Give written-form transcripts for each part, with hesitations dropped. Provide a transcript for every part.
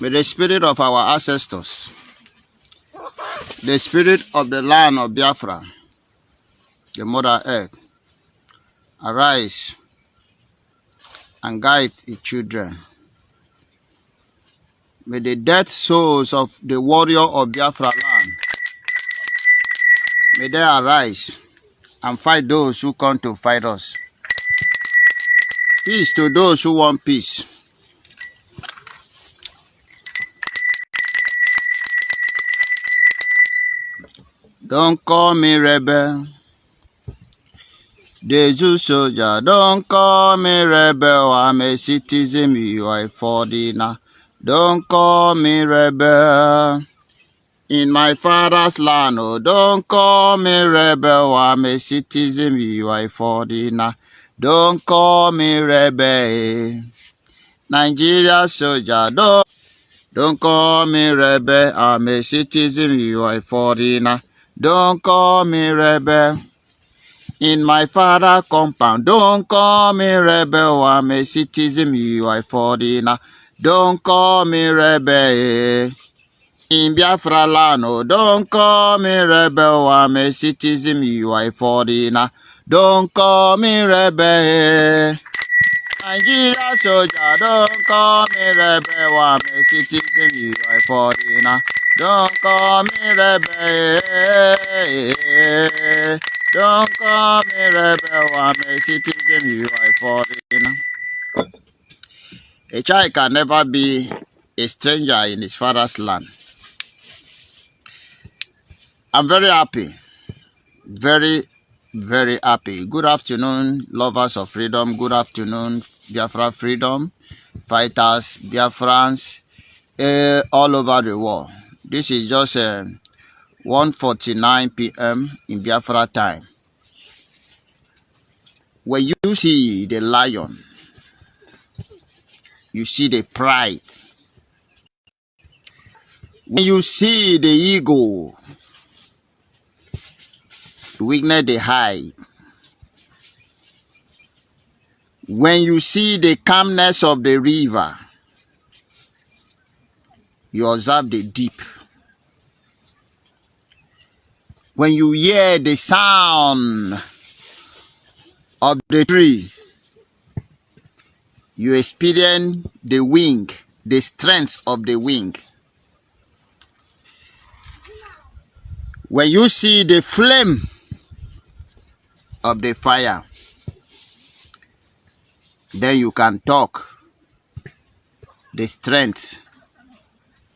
May the spirit of our ancestors, the spirit of the land of Biafra, the Mother Earth, arise and guide its children. May the dead souls of the warrior of Biafra land, may they arise and fight those who come to fight us. Peace to those who want peace. Don't call me rebel. The Zoo soldier, don't call me rebel. I'm a citizen, you are a foreigner. Don't call me rebel. In my father's land, oh, don't call me rebel. I'm a citizen, you are a foreigner. Don't call me rebel. Nigeria soldier, don't call me rebel. I'm a citizen, you are a foreigner. Don't call me rebel. In my father compound, don't call me rebel. I'm a citizen, you are a foreigner. Don't call me rebel. In Biafra land, oh, don't call me rebel. I'm a citizen, you are a foreigner. Don't call me rebel. Nigeria soldier, don't call me rebel. I'm a citizen, you are a foreigner. Don't call me rebel. Don't call me rebel. I'm a citizen, you are a foreigner. A child can never be a stranger in his father's land. I'm very happy. Very, very happy. Good afternoon, lovers of freedom. Good afternoon, Biafra freedom fighters, Biafrans, all over the world. This is just 1:49 p.m. in Biafra time. When you see the lion, you see the pride. When you see the eagle, you witness the hide. When you see the calmness of the river, you observe the deep. When you hear the sound of the tree, you experience the wing, the strength of the wing. When you see the flame of the fire, then you can talk the strength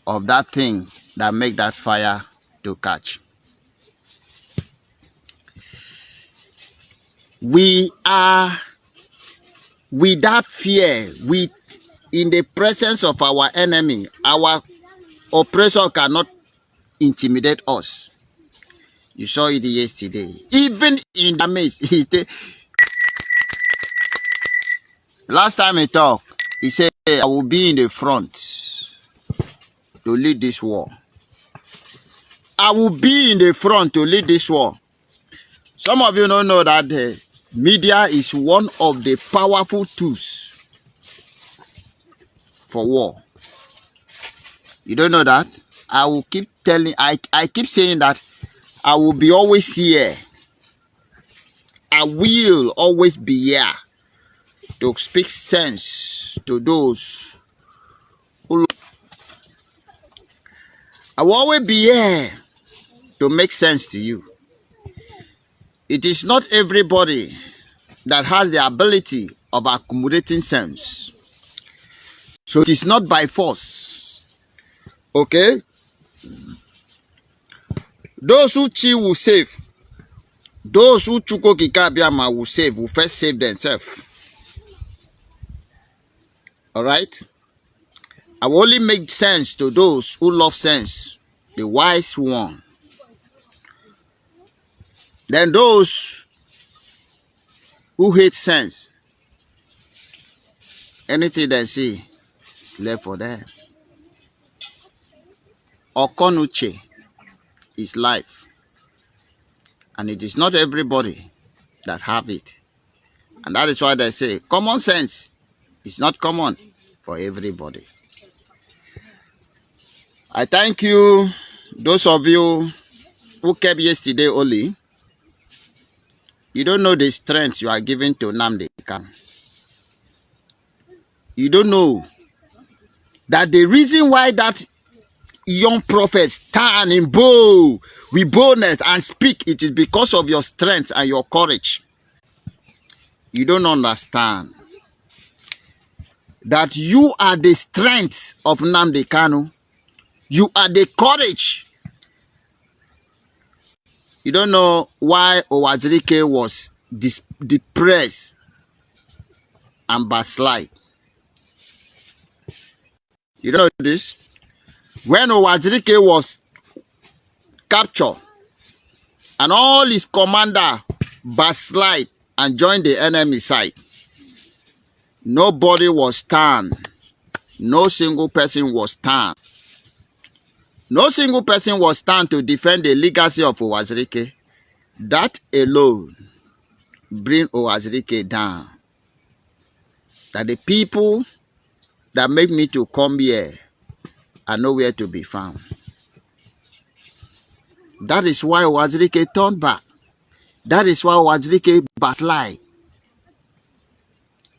of that thing that make that fire to catch. We are without fear, in the presence of our enemy. Our oppressor cannot intimidate us. You saw it yesterday. Even in the midst, last time he talked, he said, I will be in the front to lead this war. I will be in the front to lead this war. Some of you don't know that the media is one of the powerful tools for war. You don't know that? I will keep telling, I keep saying that I will be always here. I will always be here to speak sense to those who. I will always be here to make sense to you. It is not everybody that has the ability of accommodating sense. So it is not by force. Okay? Those who chill will save. Those who chuko kikabiama will save, will first save themselves. Alright? I will only make sense to those who love sense, the wise one. Then those who hate sense, anything they see is left for them. Okonuche is life. And it is not everybody that have it. And that is why they say common sense is not common for everybody. I thank you, those of you who kept yesterday only. You don't know the strength you are giving to Nnamdi Kanu. You don't know that the reason why that young prophet stand in with boldness and speak, it is because of your strength and your courage. You don't understand that you are the strength of Nnamdi Kanu. You are the courage. You don't know why Owazirike was depressed and backslide. You don't know this? When Owazirike was captured and all his commander backslide and joined the enemy side, nobody was stand. No single person was stand. No single person was stand to defend the legacy of Owazirike. That alone bring Owazirike down. That the people that make me to come here are nowhere to be found. That is why Owazirike turned back. That is why Owazirike backslide.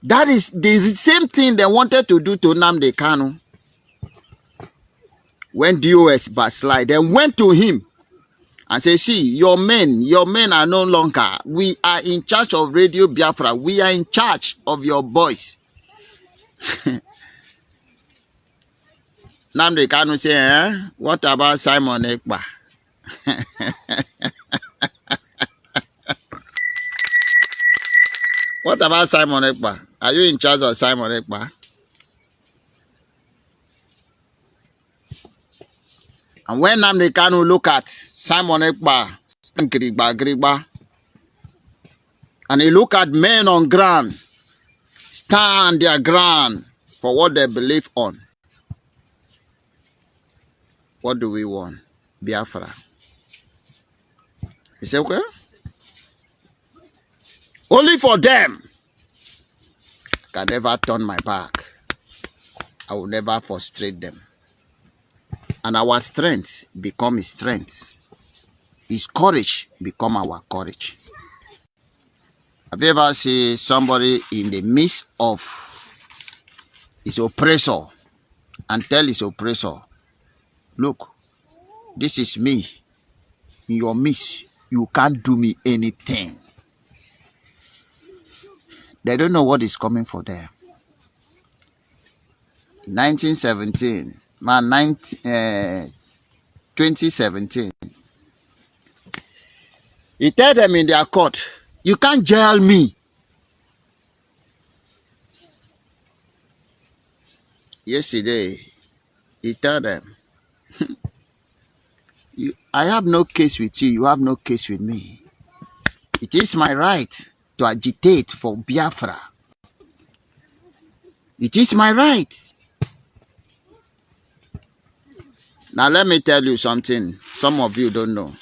That is the same thing they wanted to do to Nnamdi Kanu. When DOS backslide, they went to him and say, see, your men are no longer. We are in charge of Radio Biafra. We are in charge of your boys. Nnamdi Kanu say, what about Simon Ekpa? What about Simon Ekpa? Are you in charge of Simon Ekpa? And when Nnamdi Kanu look at Simon Ekpa, and he look at men on ground, stand their ground for what they believe on. What do we want? Biafra. He said, okay. Only for them. I can never turn my back. I will never frustrate them. And our strength become his strength. His courage become our courage. Have you ever seen somebody in the midst of his oppressor and tell his oppressor, look, this is me. In your midst, you can't do me anything. They don't know what is coming for them. 2017, he told them in their court, you can't jail me. Yesterday, he told them, I have no case with you, you have no case with me. It is my right to agitate for Biafra. It is my right. Now let me tell you something some of you don't know.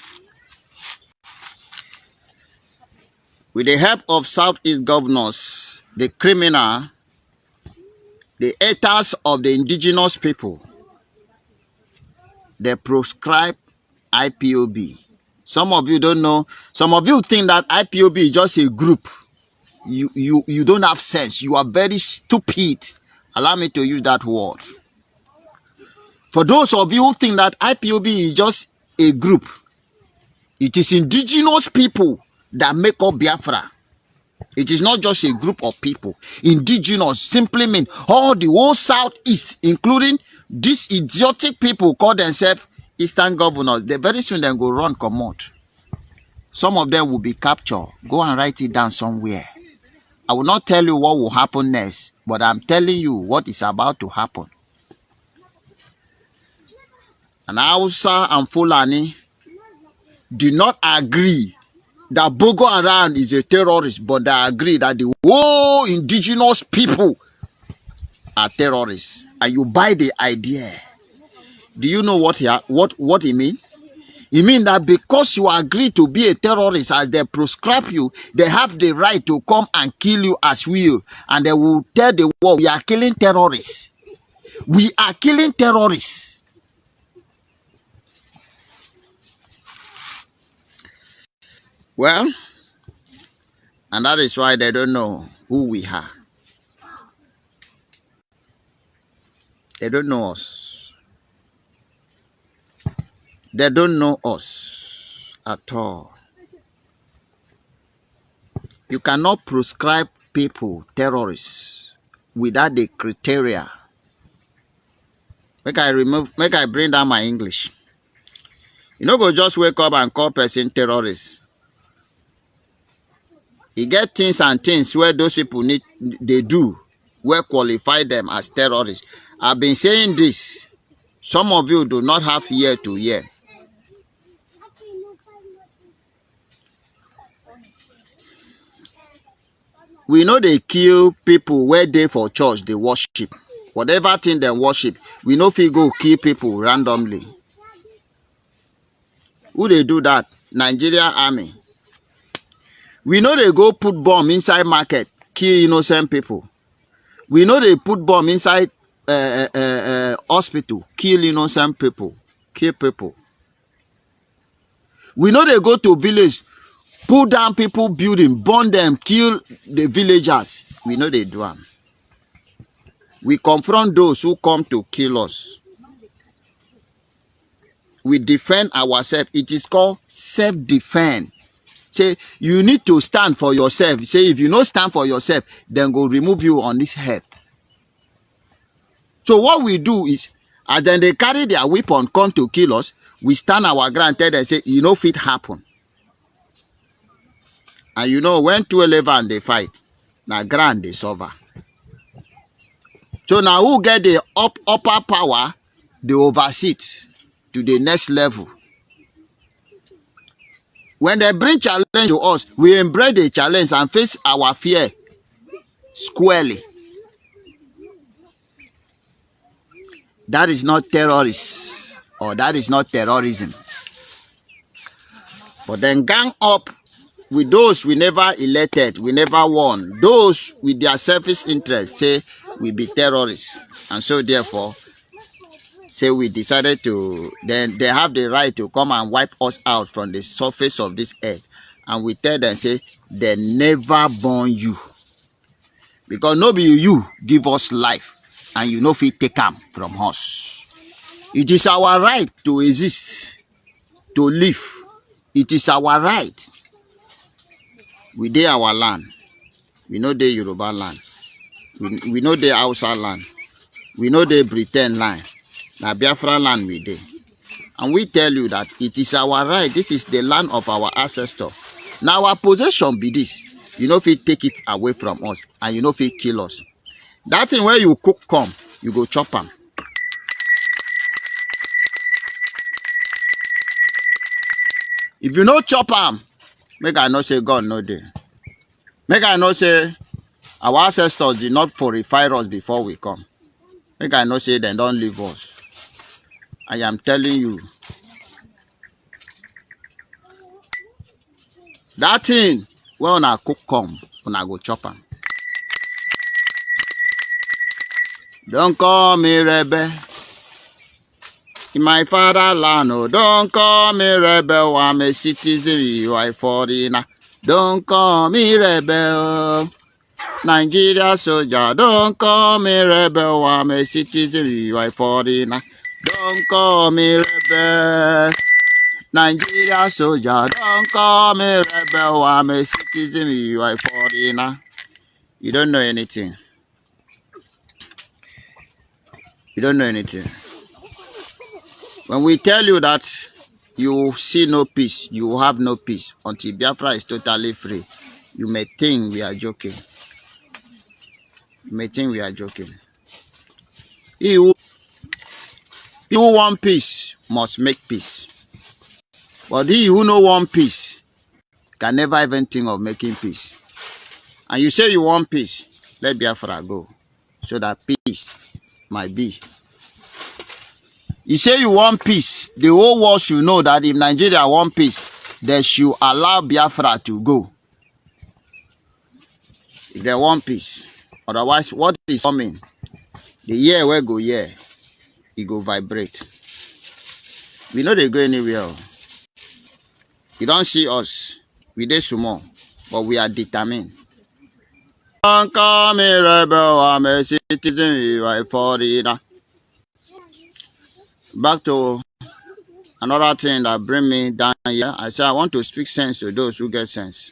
With the help of Southeast governors, the criminal, the haters of the indigenous people, they proscribe IPOB. Some of you don't know. Some of you think that IPOB is just a group. You don't have sense. You are very stupid. Allow me to use that word. For those of you who think that IPOB is just a group, it is indigenous people that make up Biafra. It is not just a group of people. Indigenous simply mean all the whole Southeast, including these idiotic people call themselves Eastern governors. They very soon then go run commode. Some of them will be captured. Go and write it down somewhere. I will not tell you what will happen next, but I'm telling you what is about to happen. And Hausa and Fulani do not agree that Boko Haram is a terrorist, but they agree that the whole indigenous people are terrorists. And you buy the idea. Do you know what it means? It means that because you agree to be a terrorist as they prescribe you, they have the right to come and kill you as will. And they will tell the world, we are killing terrorists. We are killing terrorists. Well, and that is why they don't know who we are. They don't know us. They don't know us at all. You cannot prescribe people terrorists without the criteria. Make I bring down my English. You no go just wake up and call person terrorist. You get things and things where those people they do, where qualify them as terrorists. I've been saying this. Some of you do not have ear to hear. We know they kill people where they for church, they worship. Whatever thing they worship, we know if we go kill people randomly. Who they do that? Nigeria army. We know they go put bomb inside market, kill innocent people. We know they put bomb inside hospital, kill innocent people, kill people. We know they go to village, pull down people building, burn them, kill the villagers. We know they do them. We confront those who come to kill us. We defend ourselves. It is called self-defense. Say, you need to stand for yourself. Say, if you don't stand for yourself, then go remove you on this head. So what we do is, as then they carry their weapon, come to kill us, we stand our ground, tell them, say, you know, if it happen. And you know, when 211 they fight, now ground they suffer. So now who get the upper power, they oversee it to the next level. When they bring challenge to us, we embrace the challenge and face our fear squarely. That is not terrorists, or that is not terrorism. But then gang up with those we never elected, we never won. Those with their selfish interest say we be terrorists. And so therefore, say we decided to, then they have the right to come and wipe us out from the surface of this earth. And we tell them, say, they never born you. Because nobody you give us life, and you know if we take them from us. It is our right to exist, to live. It is our right. We dey our land. We know the Yoruba land. We know the Hausa land. We know the Britain land. Na Biafra land we dey. And we tell you that it is our right. This is the land of our ancestors. Now our possession be this. You know if it take it away from us, and you know if it kill us. That thing where you cook come, you go chop them. If you no chop them, make I not say God no dey. Make I not say our ancestors did not purify us before we come. Make I not say they don't leave us. I am telling you. That thing, when I cook come, when I go chop them. Don't call me rebel. In my fatherland, oh, don't call me rebel. I'm a citizen, you are a foreigner. Don't call me rebel. Nigeria soldier, don't call me rebel. I'm a citizen, you are a foreigner. Don't call me rebel. Nigeria soldier, don't call me rebel. I'm a citizen, you are a foreigner. You don't know anything. You don't know anything. When we tell you that you see no peace, you have no peace until Biafra is totally free, you may think we are joking. You may think we are joking. He who want peace must make peace. But he who no want peace can never even think of making peace. And you say you want peace, let Biafra go, so that peace might be. You say you want peace, the whole world should know that if Nigeria want peace, they should allow Biafra to go. If they want peace. Otherwise, what is coming? The year will go here, it go vibrate. We know they go anywhere. You don't see us. We dey small, but we are determined. Don't call me rebel, I'm a citizen, you are a foreigner. Back to another thing that bring me down here. I say I want to speak sense to those who get sense.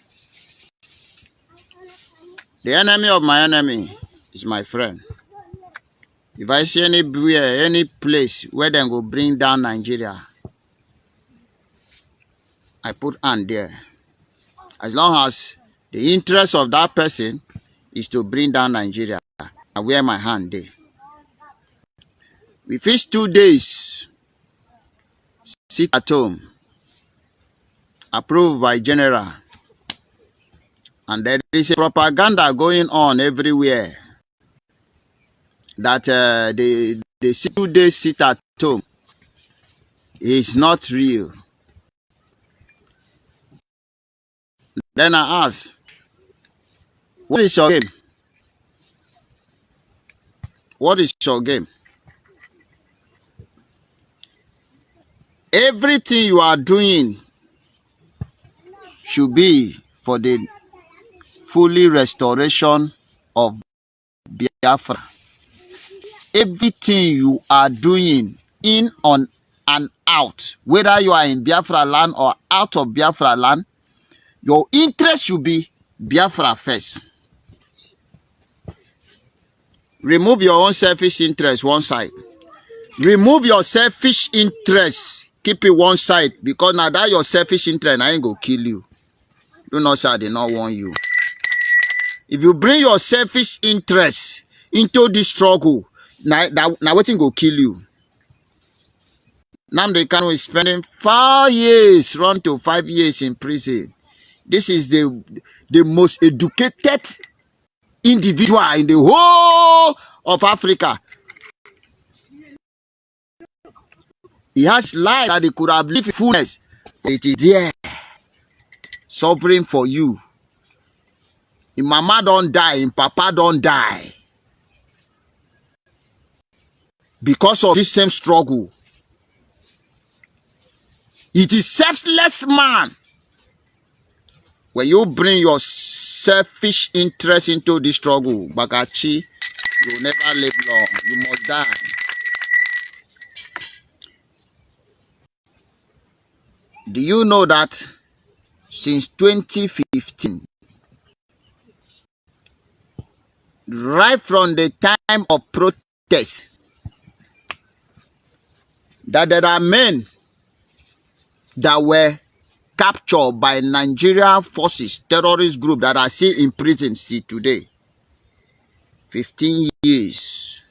The enemy of my enemy is my friend. If I see anywhere, any place where they go bring down Nigeria, I put hand there. As long as the interest of that person is to bring down Nigeria, I wear my hand there. We fix 2 days, sit at home, approved by general, and there is a propaganda going on everywhere that the 2 days sit at home is not real. Then I ask, what is your game? What is your game? Everything you are doing should be for the fully restoration of Biafra. Everything you are doing in, on, and out, whether you are in Biafra land or out of Biafra land, your interest should be Biafra first. Remove your own selfish interest one side. Remove your selfish interest. Keep it one side, because now that your selfish interest, I ain't go kill you. You know, sir, they not want you. If you bring your selfish interest into this struggle, now waiting go kill you. Now they can be spending 5 years, run to 5 years in prison. This is the most educated individual in the whole of Africa. He has life that he could have lived in fullness. It is there, suffering for you. If mama don't die, if papa don't die, because of this same struggle. It is selfless man. When you bring your selfish interest into this struggle, Bakachi, you will never live long. You must die. Do you know that since 2015, right from the time of protest, that there are men that were captured by Nigerian forces, terrorist group that are still in prison still today. 15 years.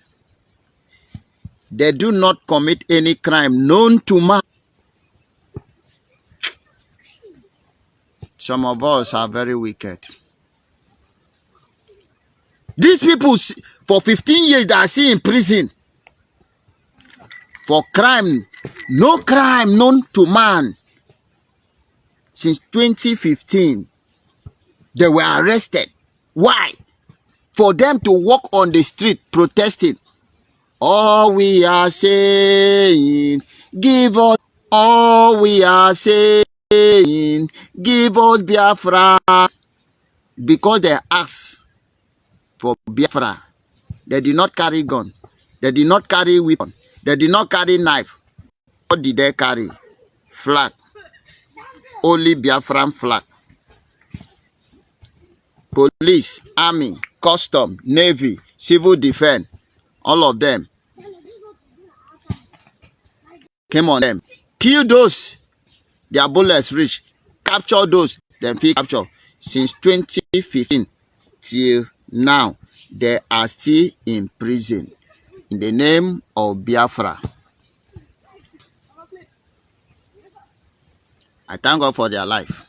They do not commit any crime known to man. Some of us are very wicked. These people, for 15 years, they are still in prison for crime, no crime known to man. Since 2015, they were arrested. Why? For them to walk on the street protesting. All we are saying, give us. All we are saying, give us Biafra. Because they asked for Biafra. They did not carry gun. They did not carry weapon. They did not carry knife. What did they carry? Flag. Only Biafran flag. Police, army, custom, navy, civil defense, all of them came on them. Kill those, their bullets reach. Capture those, then feel capture. Since 2015 till now, they are still in prison in the name of Biafra. I thank God for their life.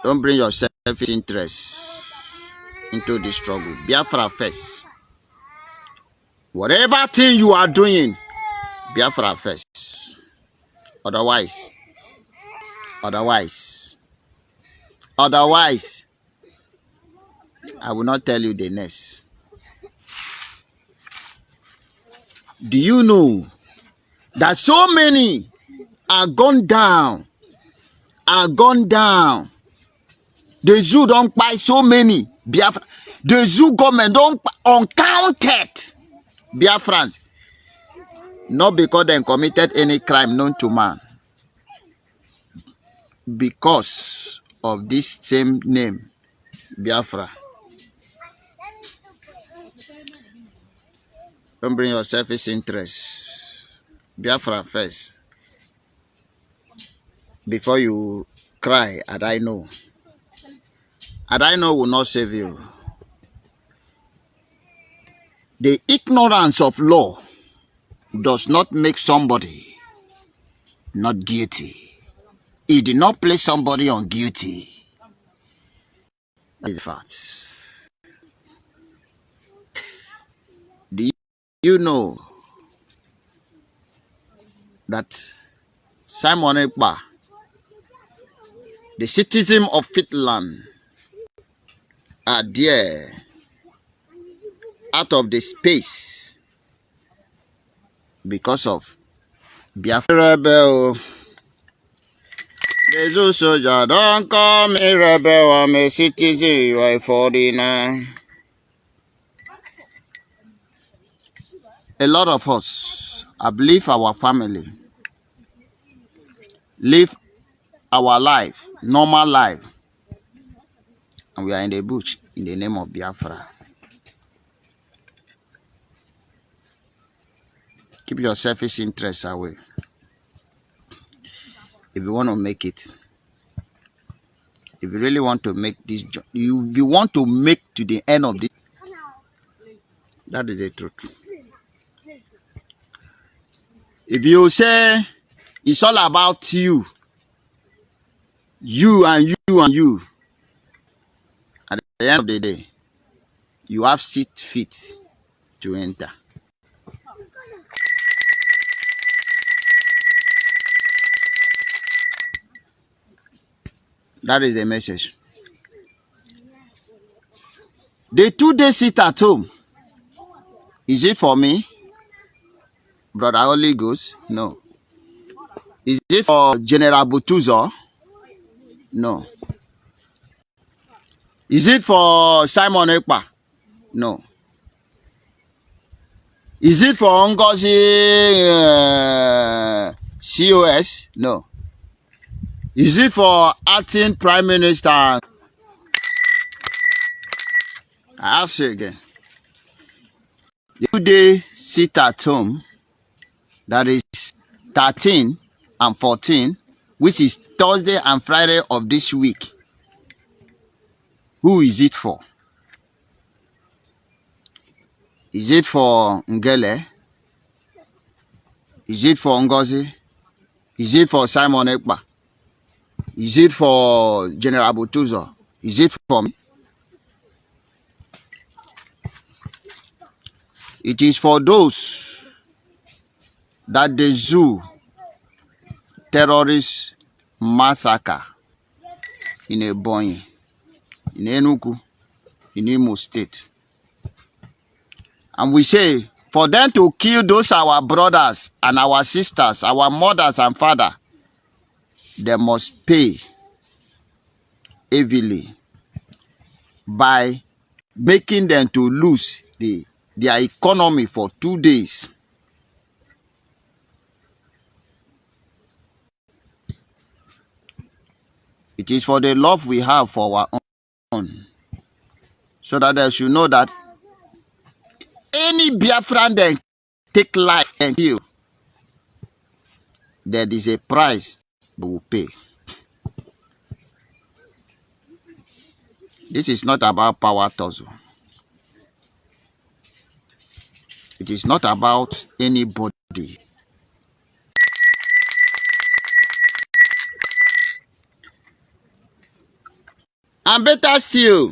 Don't bring your selfish interest into the struggle. Biafra first. Whatever thing you are doing, Biafra first. Otherwise, I will not tell you the next. Do you know that so many are gone down. The zoo don't buy so many Biafra. The zoo government don't uncounted Biafrans. Not because they committed any crime known to man. Because of this same name, Biafra. Don't bring your selfish interest. Biafra first. Before you cry, and I know. And I know will not save you. The ignorance of law does not make somebody not guilty. It did not place somebody on guilty. That is the fact. Do you know that Simon Ekpa, the citizen of Finland, are there out of the space because of Biafra rebel? The zoo soldier don't call me rebel. I'm a citizen. You are a foreigner. A lot of us have lived our family, live our life, normal life, and we are in the bush in the name of Biafra. Keep your selfish interests away. If you want to make it, if you really want to make this job, if you want to make to the end of this, that is the truth. If you say it's all about you, you and you and you, at the end of the day, you have seat fit to enter. That is the message. The 2-day sit at home, is it for me, Brother Holy Ghost? No. Is it for General Butuzo? No. Is it for Simon Ekpa? No. Is it for Ngozi COS? No. Is it for acting Prime Minister? I ask you again. The 2-day sit at home, that is 13 and 14, which is Thursday and Friday of this week. Who is it for? Is it for Ngele? Is it for Ngozi? Is it for Simon Ekpa? Is it for General Butuzo? Is it for me? It is for those that the zoo terrorist massacre in Ebonyi, in Enugu, in Imo State. And we say, for them to kill those our brothers and our sisters, our mothers and fathers, they must pay heavily by making them to lose their economy for 2 days. It is for the love we have for our own, so that they should know that any Biafran they take life and kill, there is a price they will pay. This is not about power tussle. It is not about anybody. And better still,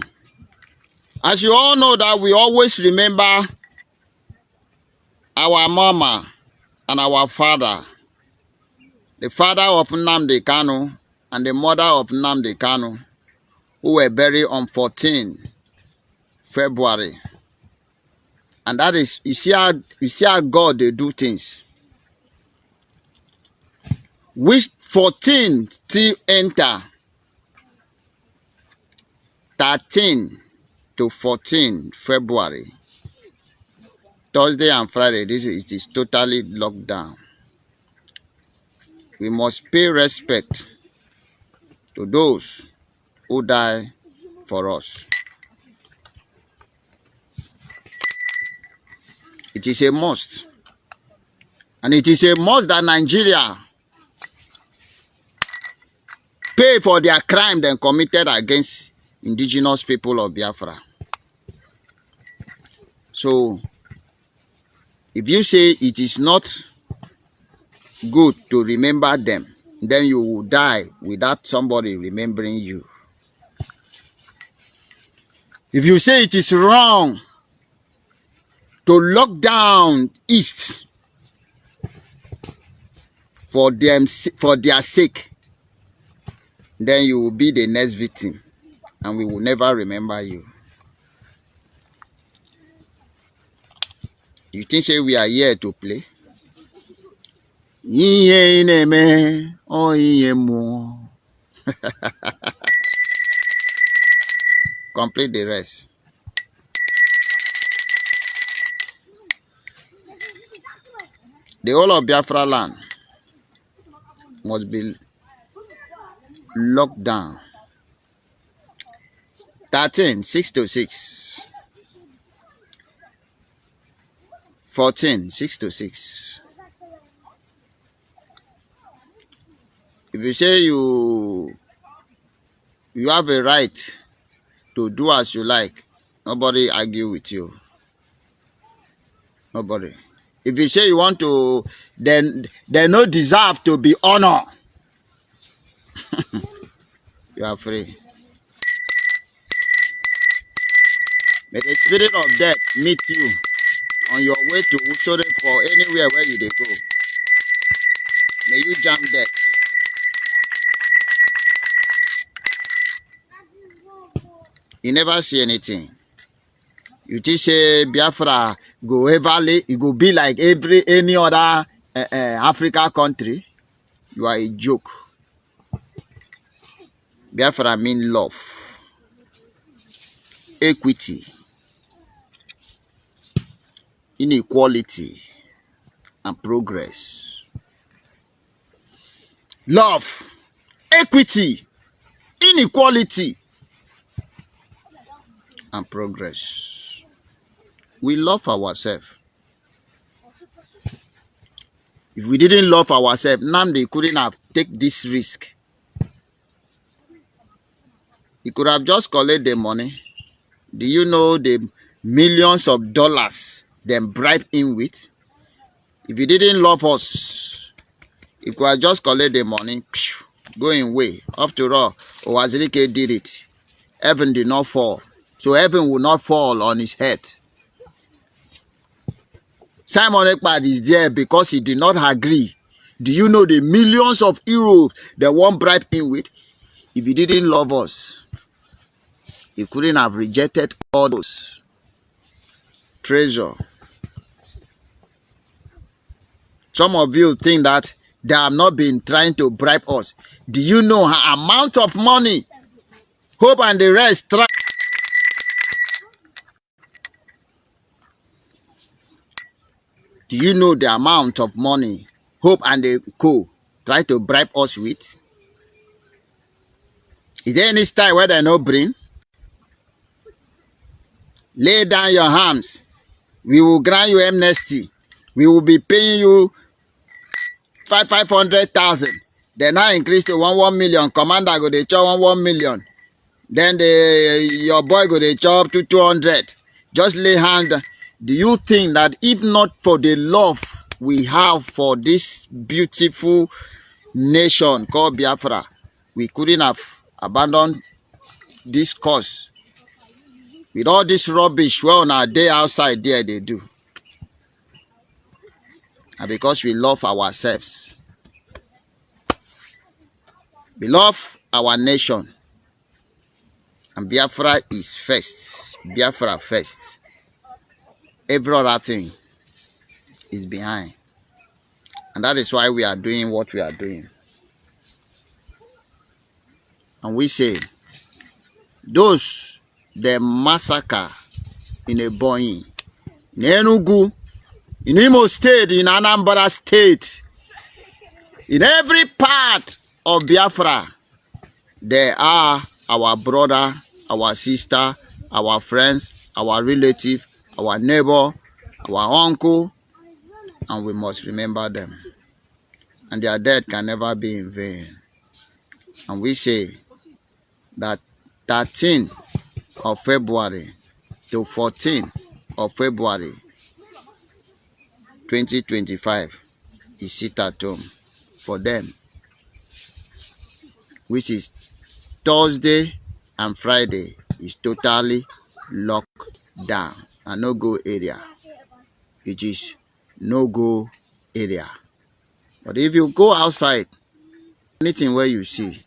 as you all know that we always remember our mama and our father, the father of Nnamdi Kanu and the mother of Nnamdi Kanu, who were buried on 14 February. And that is, you see how God they do things. which 14 still enter 13 to 14 February, Thursday and Friday. This is totally locked down. We must pay respect to those who die for us. It is a must. And it is a must that Nigeria pay for their crime they committed against indigenous people of Biafra. So, if you say it is not good to remember them, then you will die without somebody remembering you. If you say it is wrong to lock down East for their sake, then you will be the next victim and we will never remember you. You think say we are here to play? Complete the rest. The whole of Biafra land must be locked down. 13, 6 to 6. 14, 6 to 6. If you say you have a right to do as you like, nobody argue with you. Nobody. If you say you want to, then they no deserve to be honored. You are free. May the spirit of death meet you on your way to Usore for anywhere where you dey go. May you jam death. You never see anything. You think say Biafra go everly, it go be like any other Africa country? You are a joke. Biafra mean love, equity, inequality, and progress. Love, equity, inequality, and progress. We love ourselves. If we didn't love ourselves, Nnamdi couldn't have taken this risk. He could have just collected the money. Do you know the millions of dollars them bribe him with? If he didn't love us, he could have just collected the money, going away. After all, Owazirike did it. Heaven did not fall. So heaven will not fall on his head. Simon Ekpad is there because he did not agree. Do you know the millions of euros that one bribed him with? If he didn't love us, he couldn't have rejected all those treasure. Some of you think that they have not been trying to bribe us. Do you know how amount of money Hope and the rest try? Do you know the amount of money Hope and the co try to bribe us with? Is there any style where they no bring? Lay down your arms. We will grant you amnesty. We will be paying you 500,000. Then now increase to 1 million. Commander go dey chop 1 million. Then your boy go dey chop to 200. Just lay hand. Do you think that if not for the love we have for this beautiful nation called Biafra, we couldn't have abandoned this cause? With all this rubbish wey on our day outside there they do. And because we love ourselves. We love our nation. And Biafra is first. Biafra first. Every other thing is behind. And that is why we are doing what we are doing. And we say, those the massacre in Ebonyi, in Enugu, in Imo State, in Anambra State, in every part of Biafra, they are our brother, our sister, our friends, our relative, our neighbor, our uncle, and we must remember them. And their death can never be in vain. And we say that 13th of February to 14th of February 2025 is sit at home for them, which is Thursday and Friday is totally locked down and no go area. It is no go area. But if you go outside, anything where you see,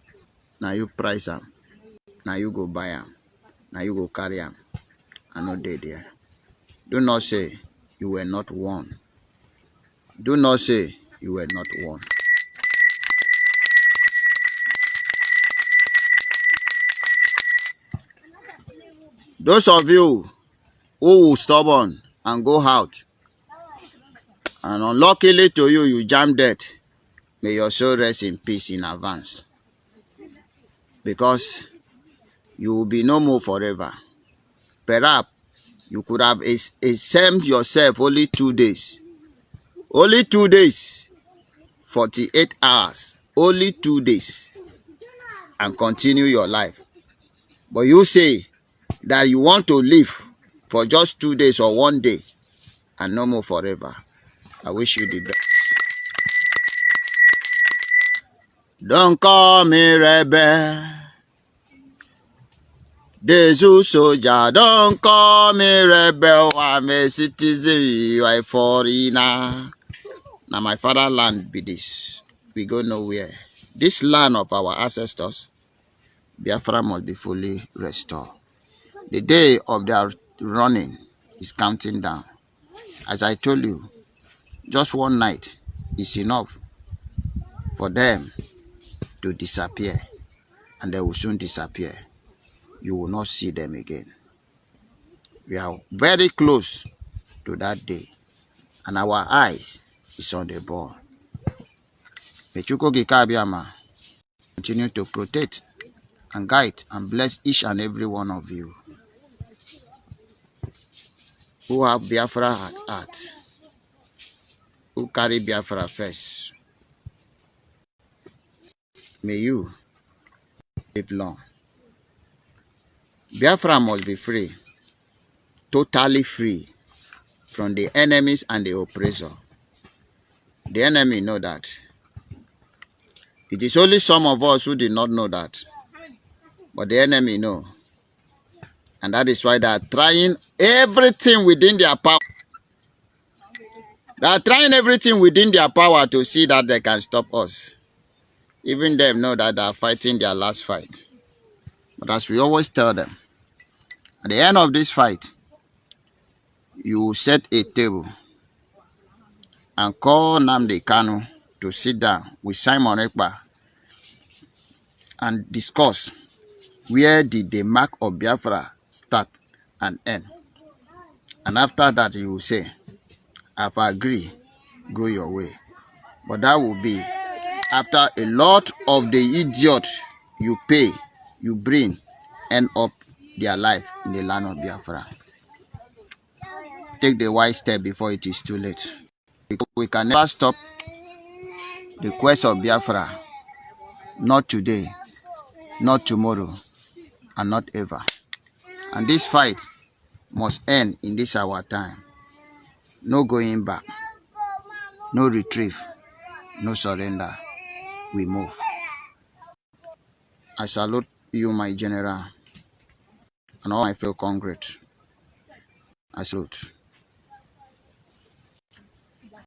now you price them, now you go buy them, now you go carry them, and no dey there. Do not say you were not warned. Do not say you were not warned. Those of you who will stubborn and go out, and unluckily to you, you jam death, may your soul rest in peace in advance. Because you will be no more forever. Perhaps you could have exempt yourself only 2 days. Only 2 days, 48 hours, only 2 days, and continue your life. But you say that you want to live for just 2 days or 1 day and no more forever. I wish you the best. Don't call me rebel. Desu soldier, don't call me rebel. I'm a citizen, you are a foreigner. Now my fatherland be this. We go nowhere. This land of our ancestors, Biafra must be fully restored. The day of their running is counting down. As I told you, just one night is enough for them to disappear, and they will soon disappear. You will not see them again. We are very close to that day, and our eyes is on the ball. May Chukwu Abiyama continue to protect and guide and bless each and every one of you who have Biafra at heart, who carry Biafra first. May you live long. Biafra must be free, totally free from the enemies and the oppressor. The enemy know that. It is only some of us who did not know that. But the enemy know. And that is why they are trying everything within their power. They are trying everything within their power to see that they can stop us. Even them know that they are fighting their last fight. But as we always tell them, at the end of this fight, you will set a table and call Nnamdi Kanu to sit down with Simon Ekpa and discuss where did the mark of Biafra start and end. And after that, you will say, I've agreed, go your way. But that will be after a lot of the idiot you pay, you bring, end up their life in the land of Biafra. Take the wise step before it is too late. We can never stop the quest of Biafra. Not today, not tomorrow, and not ever. And this fight must end in this our time. No going back, no retrieve, no surrender. We move. I salute you, my general, and all my fellow congrats. I salute.